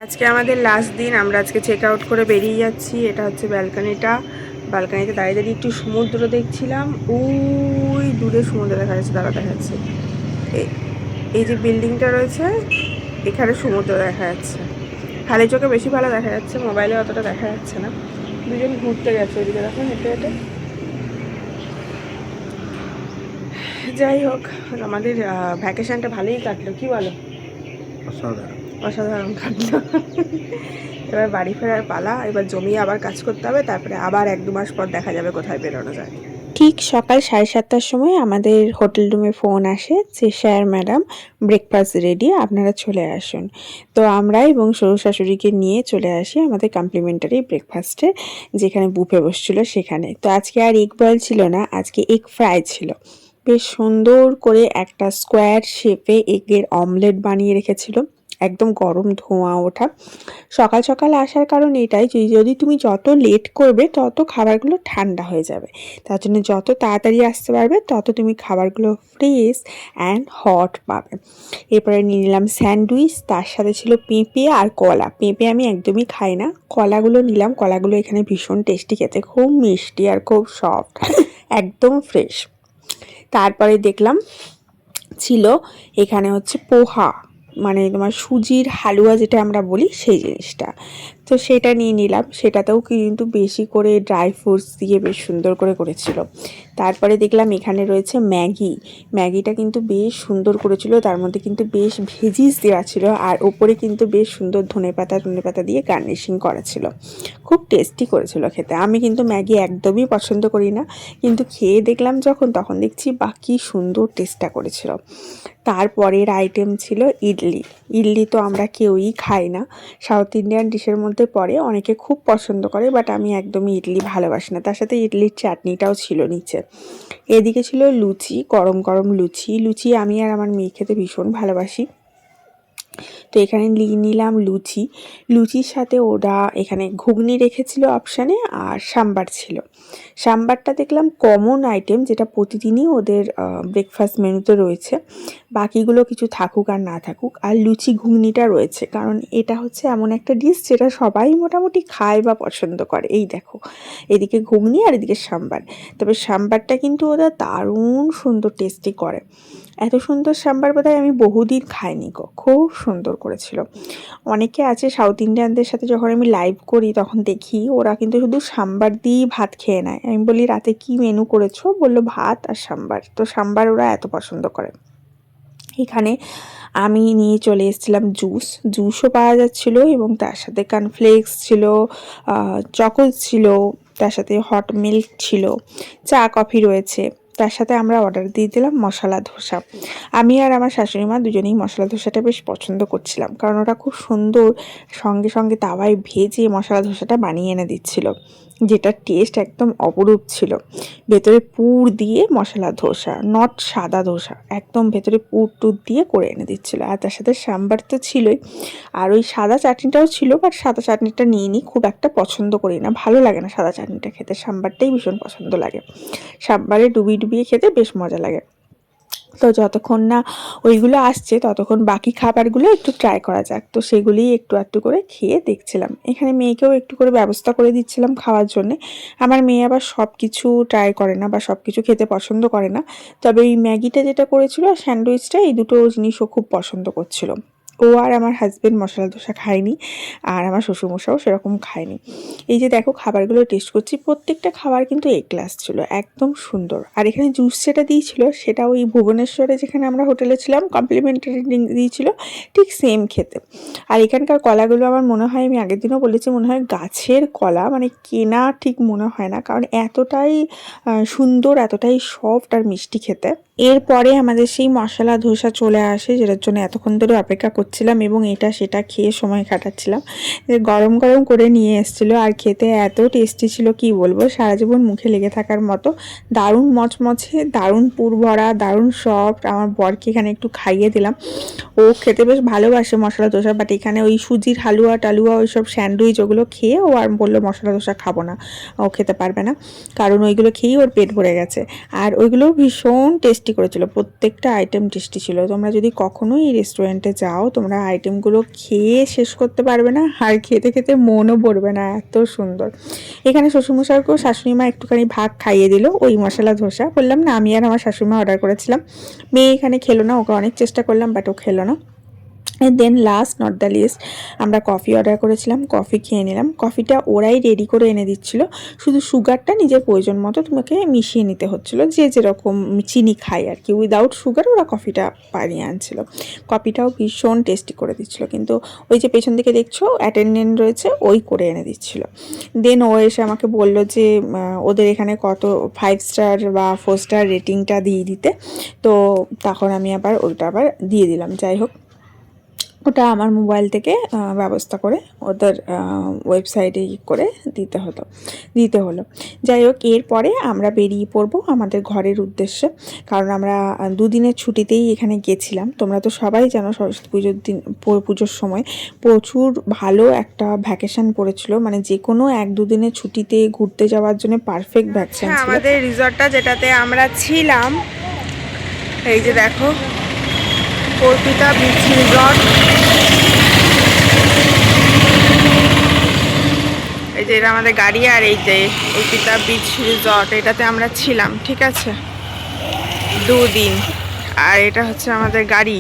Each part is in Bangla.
আজকে আমাদের লাস্ট দিন। আমরা আজকে চেক আউট করে বেরিয়ে যাচ্ছি। এটা হচ্ছে ব্যালকনিটা। ব্যালকনিতে দাঁড়িয়ে দাঁড়িয়ে একটু সমুদ্র দেখছিলাম। ওই দূরে সমুদ্র দেখা যাচ্ছে, দেখা যাচ্ছে। এই যে বিল্ডিংটা রয়েছে, এখানে সমুদ্র দেখা যাচ্ছে। খালি চোখে বেশি ভালো দেখা যাচ্ছে, মোবাইলে অতটা দেখা যাচ্ছে না। দুজন ঘুরতে গেছে ওইদিকে, দেখুন হেঁটে হেঁটে। যাই হোক, আমাদের ভ্যাকেশনটা ভালোই কাটলো, কি বলো? অসাধারণ কাটলো। এবার বাড়ি ফেরার পালা। এবার জমিয়ে আবার কাজ করতে হবে, তারপরে আবার 1-2 মাস পর দেখা যাবে কোথায় বেরোনো যায়। ঠিক সকাল 7:30টার সময় আমাদের হোটেল রুমে ফোন আসে যে স্যার ম্যাডাম ব্রেকফাস্ট রেডি, আপনারা চলে আসুন। তো আমরা এবং শ্বশুর শাশুড়িকে নিয়ে চলে আসি আমাদের কমপ্লিমেন্টারি ব্রেকফাস্টে, যেখানে বুফে বসছিল সেখানে। তো আজকে আর এগ বয়েল ছিল না, আজকে এগ ফ্রাই ছিল। বেশ সুন্দর করে একটা স্কোয়ার শেপে এগের অমলেট বানিয়ে রেখেছিল, একদম গরম ধোঁয়া ওঠা। সকাল সকাল আসার কারণ এটাই যে যদি তুমি যত লেট করবে তত খাবারগুলো ঠান্ডা হয়ে যাবে। তার জন্য যত তাড়াতাড়ি আসতে পারবে তত তুমি খাবারগুলো ফ্রেশ অ্যান্ড হট পাবে। এরপরে নিয়ে নিলাম স্যান্ডউইচ, তার সাথে ছিল পেঁপে আর কলা। পেঁপে আমি একদমই খাই না, কলাগুলো নিলাম। কলাগুলো এখানে ভীষণ টেস্টি খেতে, খুব মিষ্টি আর খুব সফট, একদম ফ্রেশ। তারপরে দেখলাম ছিল এখানে হচ্ছে পোহা, মানে তোমার সুজির হালুয়া যেটা আমরা বলি সেই জিনিসটা। তো সেটা নিয়ে নিলাম। সেটাতেও কিন্তু বেশি করে ড্রাই ফ্রুটস দিয়ে বেশ সুন্দর করে করেছিল। তারপরে দেখলাম এখানে রয়েছে ম্যাগি। ম্যাগিটা কিন্তু বেশ সুন্দর করেছিল, তার মধ্যে কিন্তু বেশ ভেজিস দেওয়া ছিল, আর ওপরে কিন্তু বেশ সুন্দর ধনেপাতা দিয়ে গার্নিশিং করা ছিল। খুব টেস্টি করেছিল খেতে। আমি কিন্তু ম্যাগি একদমই পছন্দ করি না, কিন্তু খেয়ে দেখলাম যখন, তখন দেখছি বাকি সুন্দর টেস্টটা করেছিল। তারপরের আইটেম ছিল ইডলি। ইডলি তো আমরা কেউই খাই না, সাউথ ইন্ডিয়ান ডিশের মধ্যে পড়ে, অনেকে খুব পছন্দ করে, বাট আমি একদমই ইডলি ভালোবাসি না। তার সাথে ইডলির চাটনিটাও ছিল নিচে। এদিকে ছিল লুচি, গরম গরম লুচি। লুচি আমি আর আমার মেয়ে খেতে ভীষণ ভালোবাসি। তো এখানে নিয়ে নিলাম লুচি। লুচির সাথে ওরা এখানে ঘুগনি রেখেছিল অপশানে, আর সাম্বার ছিল। সাম্বারটা দেখলাম কমন আইটেম, যেটা প্রতিদিনই ওদের ব্রেকফাস্ট মেনুতে রয়েছে। বাকিগুলো কিছু থাকুক আর না থাকুক, আর লুচি ঘুগনিটা রয়েছে, কারণ এটা হচ্ছে এমন একটা ডিশ যেটা সবাই মোটামুটি খায় বা পছন্দ করে। এই দেখো, এদিকে ঘুগনি আর এদিকে সাম্বার। তবে সাম্বারটা কিন্তু ওরা দারুণ সুন্দর টেস্টি করে। এত সুন্দর সাম্বার বোধহয় আমি বহুদিন খাইনি গো, খুব সুন্দর করেছিল। অনেকে আছে সাউথ ইন্ডিয়ানদের সাথে যখন আমি লাইভ করি তখন দেখি ওরা কিন্তু শুধু সাম্বার দিয়েই ভাত খেয়ে নেয়। আমি বলি রাতে কি মেনু করেছো, বললো ভাত আর সাম্বার। তো সাম্বার ওরা এত পছন্দ করে। এখানে আমি নিয়ে চলে এসেছিলাম জুসও পাওয়া যাচ্ছিলো, এবং তার সাথে কর্নফ্লেক্স ছিল, চকোস ছিল, তার সাথে হট মিল্ক ছিল, চা কফি রয়েছে। তার সাথে আমরা অর্ডার দিয়ে দিলাম মশলা ধোসা। আমি আর আমার শাশুড়ি মা দুজনেই মশলা ধোসাটা বেশ পছন্দ করছিলাম, কারণ ওটা খুব সুন্দর সঙ্গে সঙ্গে তাওয়ায় ভেজে মশলা ধোসাটা বানিয়ে এনে দিচ্ছিল, যেটা টেস্ট একদম অপরূপ ছিল। ভেতরে পুর দিয়ে মশলা ধোসা, নট সাদা ধোসা, একদম ভেতরে পুর টুর দিয়ে করে এনে দিচ্ছিলো। আর তার সাথে সাম্বার তো ছিলই, আর ওই সাদা চাটনিটাও ছিল, বাট সাদা চাটনিটা নিয়ে নিই, খুব একটা পছন্দ করি না, ভালো লাগে না সাদা চাটনিটা খেতে, সাম্বারটাই ভীষণ পছন্দ লাগে। সাম্বারে ডুবিয়ে খেতে বেশ মজা লাগে। তো যতক্ষণ না ওইগুলো আসছে ততক্ষণ বাকি খাবারগুলো একটু ট্রাই করা যাক। তো সেগুলিই একটু একটু করে খেয়ে দেখছিলাম। এখানে মেয়েকেও একটু করে ব্যবস্থা করে দিচ্ছিলাম খাওয়ার জন্যে। আমার মেয়ে আবার সব কিছু ট্রাই করে না বা সব কিছু খেতে পছন্দ করে না। তবে এই ম্যাগিটা যেটা করেছিল, স্যান্ডউইচটা, এই দুটো জিনিসও খুব পছন্দ করছিল। ও আর আমার হাজব্যান্ড মশলা ধোসা খায়নি, আর আমার শ্বশুরমশাও সেরকম খায়নি। এই যে দেখো খাবারগুলো টেস্ট করছি, প্রত্যেকটা খাবার কিন্তু এ ক্লাস ছিল, একদম সুন্দর। আর এখানে জুস যেটা দিয়েছিল সেটা ওই ভুবনেশ্বরে যেখানে আমরা হোটেলে ছিলাম কমপ্লিমেন্টারি দিয়েছিল, ঠিক সেম খেতে। আর এখানকার কলাগুলো আমার মনে হয়, আমি আগের দিনও বলেছি, মনে হয় গাছের কলা, মানে কেনা ঠিক মনে হয় না, কারণ এতটাই সুন্দর, এতটাই সফট আর মিষ্টি খেতে। এরপরে আমাদের সেই মশলা ধোসা চলে আসে, যেটার জন্য এতক্ষণ ধরে অপেক্ষা করছিলাম, এবং এটা সেটা খেয়ে সময় কাটাচ্ছিলাম। গরম গরম করে নিয়ে এসেছিলো, আর খেতে এত টেস্টি ছিল কি বলবো, সারা জীবন মুখে লেগে থাকার মতো। দারুণ মচমচে, দারুণ পুরভরা, দারুণ সফট। আমার বরকে এখানে একটু খাইয়ে দিলাম, ও খেতে বেশ ভালোবাসে মশলা ধোসা, বাট এখানে ওই সুজির হালুয়া টালুয়া ওইসব স্যান্ডউইচ ওগুলো খেয়ে ও আর বললো মশলা ধোসা খাবো না, ও খেতে পারবে না, কারণ ওইগুলো খেয়েই ওর পেট ভরে গেছে। আর ওইগুলো ভীষণ টেস্টি করেছিল, প্রত্যেকটা আইটেম টেস্টি ছিল। তোমরা যদি কখনো এই রেস্টুরেন্টে যাও, তোমরা আইটেমগুলো খেয়ে শেষ করতে পারবে না, আর খেতে খেতে মনও পড়বে না, এত সুন্দর। এখানে শ্বশুরমশাইকেও শাশুড়ি মা একটুখানি ভাগ খাইয়ে দিল ওই মশলা ধোসা। বললাম না, আমি আর আমার শাশুড়ি মা অর্ডার করেছিলাম। মেয়ে এখানে খেলো না, ওকে অনেক চেষ্টা করলাম বাট ও খেলো না। দেন লাস্ট নট দ্য লিস্ট আমরা কফি অর্ডার করেছিলাম, কফি খেয়ে নিলাম। কফিটা ওরাই রেডি করে এনে দিচ্ছিলো, শুধু সুগারটা নিজের প্রয়োজন মতো তোমাকে মিশিয়ে নিতে হচ্ছিলো, যে যেরকম চিনি খায় আর কি। উইদাউট সুগার ওরা কফিটা বানিয়ে আনছিল। কফিটাও ভীষণ টেস্টি করে দিচ্ছিলো, কিন্তু ওই যে পেছন দিকে দেখছো অ্যাটেন্ডেন্ট রয়েছে, ওই করে এনে দিচ্ছিলো। দেন ও এসে আমাকে বললো যে ওদের এখানে কত 5 স্টার বা 4 স্টার রেটিংটা দিয়ে দিতে। তো তখন আমি আবার ওটা আবার দিয়ে দিলাম। যাই হোক, ওটা আমার মোবাইল থেকে ব্যবস্থা করে ওদের ওয়েবসাইটে করে দিতে হলো। যাই হোক, এরপরে আমরা বেরিয়ে পড়বো আমাদের ঘরের উদ্দেশ্যে, কারণ আমরা 2 দিনের ছুটিতেই এখানে গেছিলাম। তোমরা তো সবাই জানো সরস্বতী পুজোর সময় প্রচুর ভালো একটা ভ্যাকেশন পড়েছিল, মানে যে কোনো 1-2 দিনের ছুটিতে ঘুরতে যাওয়ার জন্য পারফেক্ট ভ্যাকেশন ছিল। আমাদের রিসর্টটা যেটাতে আমরা ছিলাম, এই যে দেখো অর্পিতা বিচ রিসর্ট, এই যে এটা আমাদের গাড়ি, আর এই যে অর্পিতা বিচ রিসর্ট, এটাতে আমরা ছিলাম, ঠিক আছে, 2 দিন। আর এটা হচ্ছে আমাদের গাড়ি।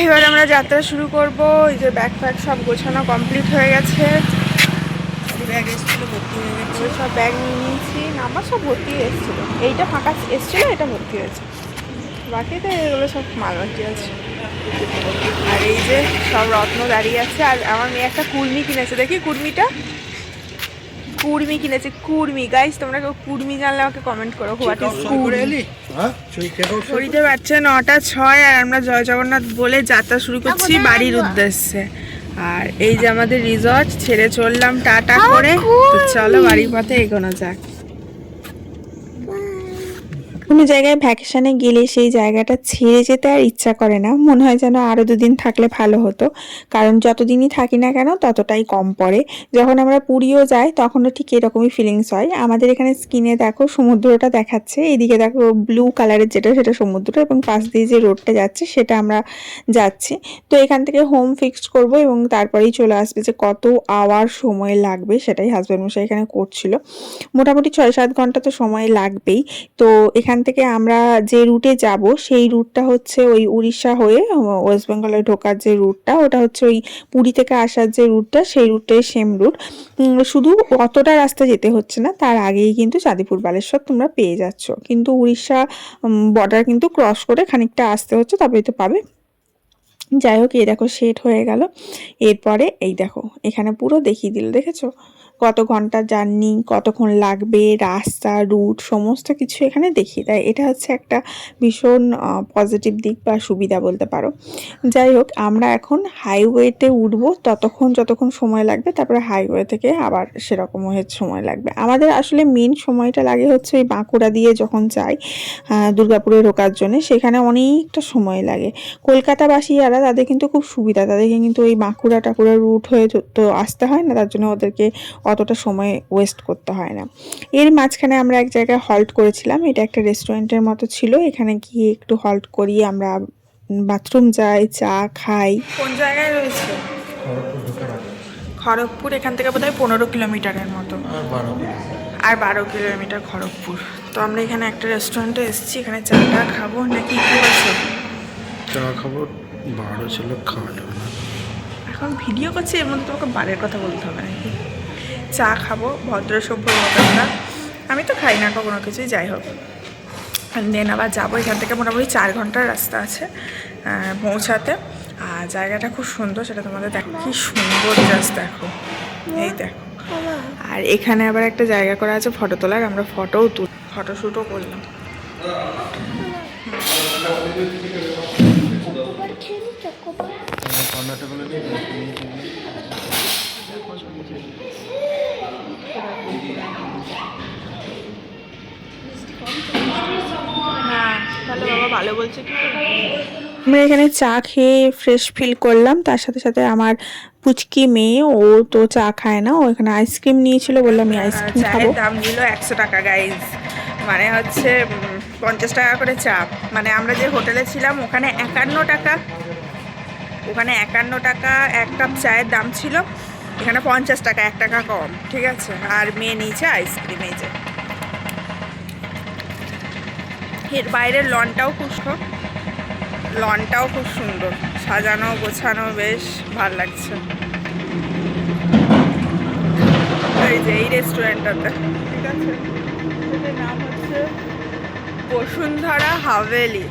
এবার আমরা যাত্রা শুরু করব। এই যে ব্যাগ ফ্যাগ সব গোছানো কমপ্লিট হয়ে গেছে। ব্যাগ এসেছিলো ভর্তি হয়ে গেছে, সব ব্যাগ নিয়ে নিয়েছি, নাম্বার সব ভর্তি হয়ে এসেছিলো। এইটা ফাঁকা এসেছিলো, এটা ভর্তি হয়েছে, বাকিতে এগুলো সব মালবাটি আছে। আর এই যে সব রত্ন দাঁড়িয়ে আছে। আর আমার মেয়ে একটা কুর্মি কিনেছে, দেখি কুর্মিটা, কুর্মি কিনেছে, কুর্মি। গাইস তোমরা কেউ কুর্মি জানলে আমাকে কমেন্ট করো। ঘড়িতে বাজছে 9:06 আর আমরা জয় জগন্নাথ বলে যাত্রা শুরু করছি বাড়ির উদ্দেশ্যে। আর এই যে আমাদের রিসর্ট ছেড়ে চললাম টাটা করে। তো চলো বাড়ির পথে এগোনো যাক। কোনো জায়গায় ভ্যাকেশনে গেলে সেই জায়গাটা ছেড়ে যেতে আর ইচ্ছা করে না, মনে হয় যেন আরও 2 দিন থাকলে ভালো হতো, কারণ যতদিনই থাকি না কেন ততটাই কম পড়ে। যখন আমরা পুরীও যাই তখনও ঠিক এরকমই ফিলিংস হয়। আমাদের এখানে স্ক্রিনে দেখো সমুদ্রটা দেখাচ্ছে, এইদিকে দেখো ব্লু কালারের যেটা সেটা সমুদ্র, এবং পাশ দিয়ে যে রোডটা যাচ্ছে সেটা আমরা যাচ্ছি। তো এখান থেকে হোম ফিক্সড করব এবং তারপরেই চলে আসবে। যে কত আওয়ার সময় লাগবে সেটাই হাজব্যান্ড মশাই এখানে করছিল। মোটামুটি 6-7 ঘন্টা তো সময় লাগবেই। তো এখান থেকে আমরা যে রুটে যাব সেই রুটটা হচ্ছে ওই উড়িষ্যা হয়ে ওয়েস্ট বেঙ্গলে ঢোকার যে রুটটা, ওটা হচ্ছে ওই পুরী থেকে আসার যে রুটটা, সেই রুটটাই সেম রুট। শুধু অতটা রাস্তা যেতে হচ্ছে না, তার আগেই কিন্তু চাঁদিপুর বালেশ্বর তোমরা পেয়ে যাচ্ছ, কিন্তু উড়িষ্যা বর্ডার কিন্তু ক্রস করে খানিকটা আসতে হচ্ছে, তবেই তো পাবে। যাই হোক, এই দেখো সেট হয়ে গেল। এরপরে এই দেখো এখানে পুরো দেখিয়ে দিল, দেখেছো কত ঘন্টা জার্নি, কতক্ষণ লাগবে, রাস্তা রুট সমস্ত কিছু এখানে দেখিয়ে দেয়। এটা হচ্ছে একটা ভীষণ পজিটিভ দিক বা সুবিধা বলতে পারো। যাই হোক, আমরা এখন হাইওয়েতে উঠবো, যতক্ষণ সময় লাগবে, তারপরে হাইওয়ে থেকে আবার সেরকম সময় লাগবে। আমাদের আসলে মেন সময়টা লাগে হচ্ছে ওই বাঁকুড়া দিয়ে যখন যাই দুর্গাপুরে ঢোকার জন্য, সেখানে অনেকটা সময় লাগে। কলকাতাবাসী যারা, তাদের কিন্তু খুব সুবিধা, তাদেরকে কিন্তু ওই বাঁকুড়া টাকুড়া রুট হয়ে তো আসতে হয় না, তার জন্য ওদেরকে অতটা সময় ওয়েস্ট করতে হয় না। এর মাঝখানে আমরা এক জায়গায় হল্ট করেছিলাম, এটা একটা রেস্টুরেন্টের মতো ছিল। এখানে গিয়ে একটু হল্ট করি, আমরা বাথরুম যাই, চা খাই। কোন জায়গায় রয়েছে? খড়গপুর। এখান থেকে বোধহয় 15 কিলোমিটারের মতো, আর 12 কিলোমিটার খড়গপুর। তো আমরা এখানে একটা রেস্টুরেন্টে এসেছি, এখানে চাটা খাবো নাকি কি বলছো? চা খাবো, বারো ছিল খাওয়া যাবে না। এখন ভিডিও করছি, এর মধ্যে তোমাকে বারের কথা বলতে হবে নাকি? চা খাবো ভদ্র সভ্য মতনটা, আমি তো খাই না কখনো কিছুই। যাই হোক, দেন আবার যাবো। এখান থেকে মোটামুটি 4 ঘন্টার রাস্তা আছে পৌঁছাতে। আর জায়গাটা খুব সুন্দর, সেটা তোমাদের দেখো কি সুন্দর, জাস্ট দেখো, এই দেখো। আর এখানে আবার একটা জায়গা করা আছে ফটো তোলার, আমরা ফটোশ্যুটও করলাম। তাহলে বাবা ভালো বলছে কি? আমরা এখানে চা খেয়ে ফ্রেশ ফিল করলাম, তার সাথে সাথে আমার পুচকি মেয়ে, ও তো চা খায় না, ও এখানে আইসক্রিম নিয়েছিল, বললাম আমি আইসক্রিম খাবো। দাম নিল 100 টাকা গাইজ, মানে হচ্ছে 50 টাকা করে চা। মানে আমরা যে হোটেলে ছিলাম ওখানে 51 টাকা, ওখানে 51 টাকা এক কাপ চায়ের দাম ছিল, এখানে 50 টাকা, 1 টাকা কম, ঠিক আছে। আর মেয়ে নিয়েছে আইসক্রিম। এই যে এর বাইরের লনটাও খুব সুন্দর, সাজানো গোছানো, বেশ ভালো লাগছে। এই যে এই রেস্টুরেন্টটাতে, ঠিক আছে, এটার নাম হচ্ছে বসুন্ধরা হাভেলি,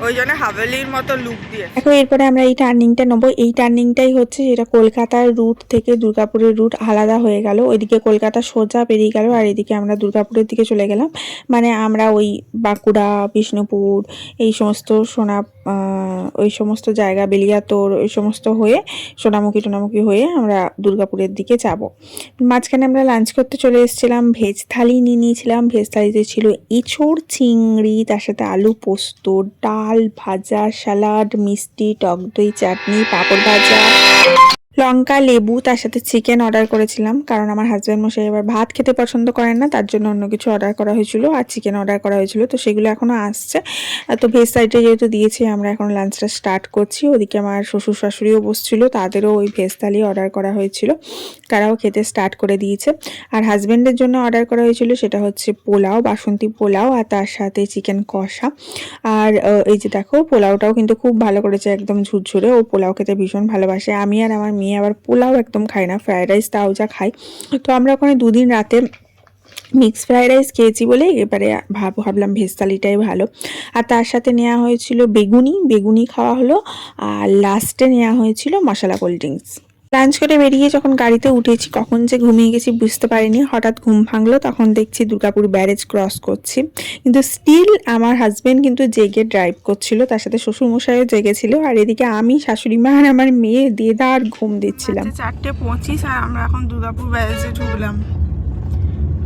ওই জন্য হাভেলির মতো লুক দিয়ে। এখন এরপরে আমরা এই টার্নিংটা নেবো। এই টার্নিংটাই হচ্ছে যেটা কলকাতার রুট থেকে দুর্গাপুরের রুট আলাদা হয়ে গেল। ওইদিকে কলকাতা সোজা বেরিয়ে গেল, আর এদিকে আমরা দুর্গাপুরের দিকে চলে গেলাম। মানে আমরা ওই বাঁকুড়া, বিষ্ণুপুর, এই সমস্ত ওই সমস্ত জায়গা, বেলিয়াতোড়, ওই সমস্ত হয়ে সোনামুখী হয়ে আমরা দুর্গাপুরের দিকে যাব। মাঝখানে আমরা লাঞ্চ করতে চলে এসেছিলাম, ভেজ থালি নিয়ে নিয়েছিলাম। ভেজ থালিতে ছিল এঁচোড়, চিংড়ি, তার সাথে আলু পোস্ত, ডাল, ভাজা, স্যালাড, মিষ্টি, টক দই, চাটনি, পাঁপড় ভাজা, লঙ্কা, লেবু, তার সাথে চিকেন অর্ডার করেছিলাম, কারণ আমার হাজব্যান্ড মশাই এবার ভাত খেতে পছন্দ করেন না, তার জন্য অন্য কিছু অর্ডার করা হয়েছিল, আর চিকেন অর্ডার করা হয়েছিল। তো সেগুলো এখনও আসছে। তো ভেজ সাইডে যেহেতু দিয়েছি, আমরা এখন লাঞ্চটা স্টার্ট করছি। ওদিকে আমার শ্বশুর শাশুড়িও বসছিল, তাদেরও ওই ভেজ থালি অর্ডার করা হয়েছিল, তারাও খেতে স্টার্ট করে দিয়েছে। আর হাজব্যান্ডের জন্য অর্ডার করা হয়েছিল সেটা হচ্ছে পোলাও, বাসন্তী পোলাও, আর তার সাথে চিকেন কষা। আর এই যে দেখো, পোলাওটাও কিন্তু খুব ভালো করেছে, একদম ঝুরঝুরে। ও পোলাও খেতে ভীষণ ভালোবাসে। আমি আর আমার মেয়ে আবার পোলাও একদম খাই না, ফ্রাইড রাইস তাও যা খাই। তো আমরা ওখানে দুদিন রাতে মিক্স ফ্রাইড রাইস খেয়েছি বলে এবারে ভাবলাম ভেজ থালিটাই ভালো। আর তার সাথে নেওয়া হয়েছিল বেগুনি খাওয়া হলো, আর লাস্টে নেওয়া হয়েছিল মশলা কোল্ড ড্রিঙ্কস। লাঞ্চ করে বেরিয়ে যখন গাড়িতে উঠেছি, কখন যে ঘুমিয়ে গেছি বুঝতে পারিনি। হঠাৎ ঘুম ভাঙলো, তখন দেখছি দুর্গাপুর ব্যারেজ ক্রস করছি, কিন্তু স্টিল আমার হাজবেন্ড কিন্তু জেগে ড্রাইভ করছিল, তার সাথে শ্বশুরমশাইও জেগেছিল। আর এদিকে আমি, শাশুড়ি মা আর আমার মেয়ে দেদার ঘুম দিচ্ছিলাম। 4:25 আর আমরা এখন দুর্গাপুর ব্যারেজে ঢুকলাম।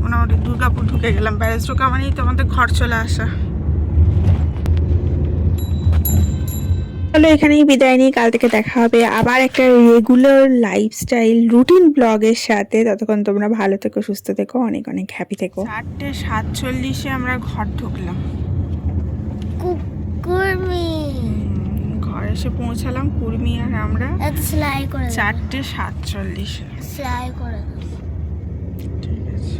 মোটামুটি দুর্গাপুর ঢুকে গেলাম। ব্যারেজ ঢোকা মানেই তোমাদের ঘর চলে আসা। চলো এখানেই বিদায় নিই, কাল থেকে দেখা হবে আবার একটা রেগুলার লাইফস্টাইল রুটিন ব্লগের সাথে। ততক্ষণ তোমরা ভালো থেকো, সুস্থ থেকো, অনেক অনেক হ্যাপি থেকো। 4:47 আমরা ঘর ঢুকলাম, ঘরে এসে পৌঁছালাম কুর্মি আর আমরা। 4:47 সেলাই করে। ঠিক আছে।